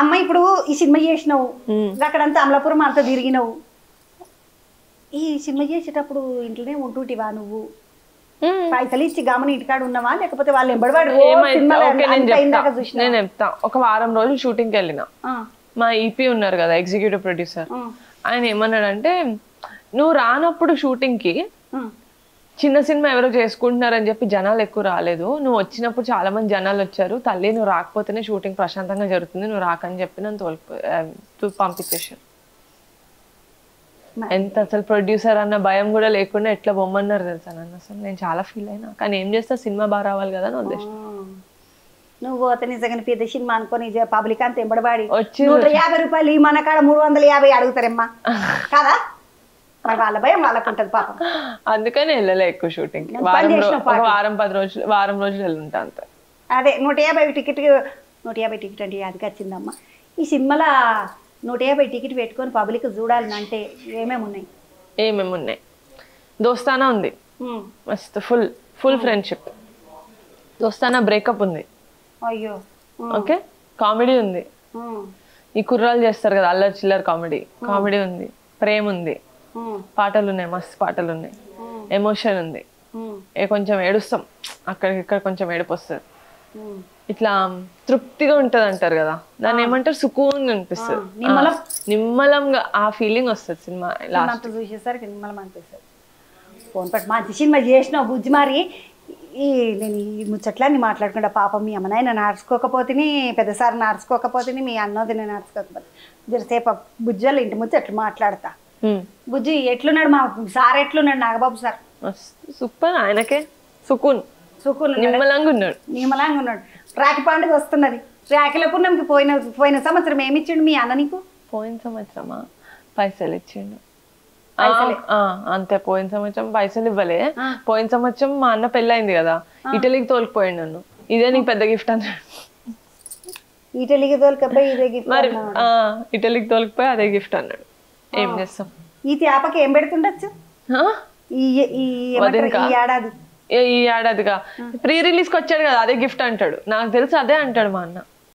అమ్మ ఇప్పుడు ఈ సినిమా చేసినావు అక్కడంతా అమలాపురం అంతా తిరిగినావు ఈ సినిమా చేసేటప్పుడు ఇంట్లోనే ఉంటుంటివా నువ్వు పైసలు ఇచ్చి గామని ఇంటికాడ ఉన్నావా లేకపోతే వాళ్ళు ఎంబడివాడు నేను చెప్తా ఒక వారం రోజులు షూటింగ్కి వెళ్ళిన మా ఈపీ ఉన్నారు కదా ఎగ్జిక్యూటివ్ ప్రొడ్యూసర్ ఆయన ఏమన్నాడంటే నువ్వు రానప్పుడు షూటింగ్ కి చిన్న సినిమా ఎవరో చేసుకుంటున్నారని చెప్పి జనాలు ఎక్కువ రాలేదు నువ్వు వచ్చినప్పుడు చాలా మంది జనాలు వచ్చారు తల్లి నువ్వు రాకపోతేనే షూటింగ్ ప్రశాంతంగా జరుగుతుంది నువ్వు రాకని చెప్పి నన్ను పంపించేసారు ఎంత అసలు ప్రొడ్యూసర్ అన్న భయం కూడా లేకుండా ఎట్లా బొమ్మన్నారు తెలుసా నన్ను అసలు నేను చాలా ఫీల్ అయినా కానీ ఏం చేస్తా సినిమా బాగా రావాలి కదా అని ఉద్దేశం నువ్వు పోతే నిజంగా పెద్ద సినిమా అనుకోని పబ్లిక్ అంతా ఎంబడబాడి 150 రూపాయలు మన కాడ 350 అడుగుతారమ్మా కదా మరి వాళ్ళ భయం వాళ్ళకు ఉంటది పాపం అందుకని వెళ్ళలే ఎక్కువ షూటింగ్ వారం రోజులు వెళ్ళుంటా అంత అదే 150 టికెట్ 150 టికెట్ అంటే అది వచ్చిందమ్మా ఈ సినిమాలో 150 టికెట్ పెట్టుకొని పబ్లిక్ చూడాలని అంటే ఏమేమి ఉన్నాయి దోస్తానా ఉంది మస్తు ఫుల్ ఫ్రెండ్షిప్ దోస్తానా బ్రేకప్ ఉంది అయ్యో ఓకే కామెడీ ఉంది ఈ కుర్రాలు చేస్తారు కదా అల్లరి చిల్లర కామెడీ ఉంది ప్రేమ ఉంది పాటలు ఉన్నాయి మస్తు పాటలు ఉన్నాయి ఎమోషన్ ఉంది కొంచెం ఏడుస్తాం ఇక్కడ కొంచెం ఏడుపు వస్తుంది ఇట్లా తృప్తిగా ఉంటది అంటారు కదా దాన్ని ఏమంటారు సుకూన్ అనిపిస్తుంది నిమ్మలంగా ఆ ఫీలింగ్ వస్తుంది సినిమా లాస్ట్ చూసేసరికి నిమ్మలం అనిపిస్తుంది ఫోన్ పట్టు మంచి సినిమా చేసినావు బుజ్జి మరి నేను ఈ ముచ్చట్లన్నీ మాట్లాడుకుంటా పాపం మీ అమ్మనాయన నడుచుకోకపోతే పెద్దసారి నడుచుకోకపోతే మీ అన్నది నేను నడుచుకోకపోతే జరసేపు బుజ్జలు ఇంటి ముచ్చట్లు మాట్లాడతా బుజ్జి ఎట్లున్నాడు మా సార్ ఎట్లున్నాడు నాగబాబు సార్ సూపర్ ఆయనకే సుకూన్ నిమ్మలంగా ఉన్నాడు రాఖీ పండుగ వస్తున్నది రాఖీల పుణ్యంకి పోయిన సంవత్సరం ఏమి ఇచ్చిండు మీ అన్న నీకు పోయిన సంవత్సరమా పైసలు ఇచ్చిండు అంతే పోయిన సంవత్సరం పైసలు ఇవ్వలే పోయిన సంవత్సరం మా అన్న పెళ్ళయింది కదా ఇటలీకి తోలిపోయిండు నన్ను ఇదే నీకు పెద్ద గిఫ్ట్ అన్నాడు ఇటలీకి తోలికపోయి ఇదే గిఫ్ట్ మరి ఇటలీకి తోలిపోయి అదే గిఫ్ట్ అన్నాడు ఏం చేస్తాం ఈ తేపకి ఏం పెడుతుండొచ్చు ఈ ఏడాదిగా ప్రీ రిలీజ్ కి వచ్చాడు కదా అదే గిఫ్ట్ అంటాడు నాకు తెలుసు అదే అంటాడు మా అన్న